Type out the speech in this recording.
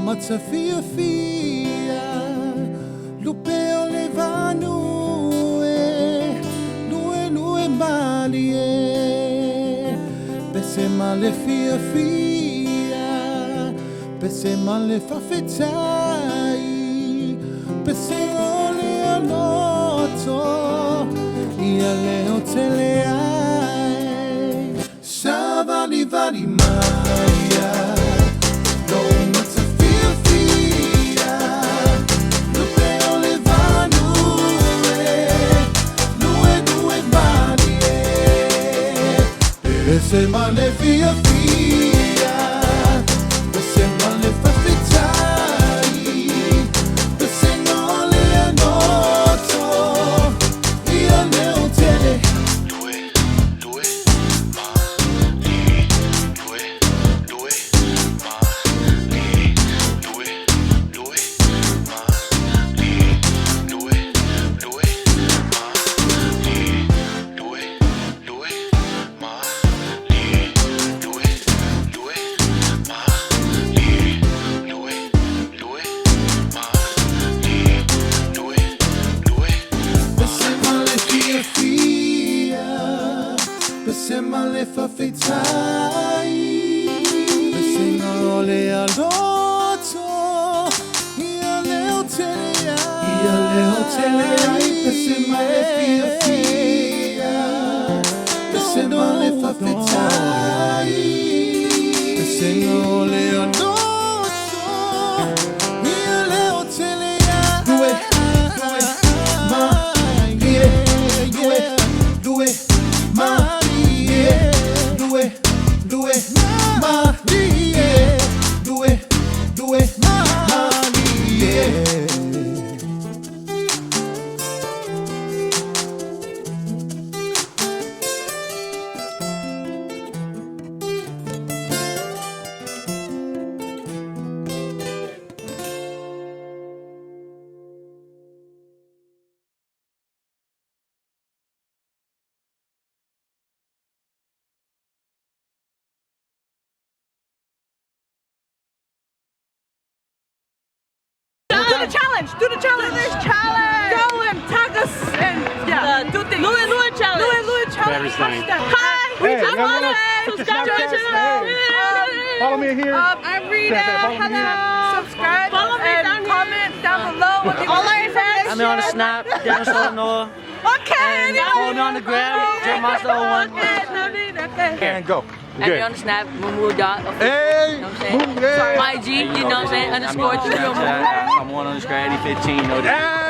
matsafia fia lupeo le vanue nue malie pese male fia pese male fafetai pese ole anoto ia leo teleai savali vali maia no matsafia fia lupeo le vanue nue malie pese male fia pese male fafetai pese ole anoto ia leo tele pese male fafetai pese ole anoto ia leo teleai pese male pese male fafetai pese ole anoto ia leo teleai Do the challenge. This challenge. Go and tag us and do things. Louis challenge. Louis challenge. Hi. Hey, I'm Lana. Subscribe to our channel. Follow me here. I'm Rita. Hello. Subscribe. Follow me and comment down below. All our information. I'm on the Snap. Jeremiah Noah. Okay. Follow me on the gram. Jeremiah 01. Okay. And go. And me on the Snap. Mumu dot. Hey. You know what I'm saying? Hey. My G. You know what I'm saying? Underscore. I'm on _Eddie15. Know that.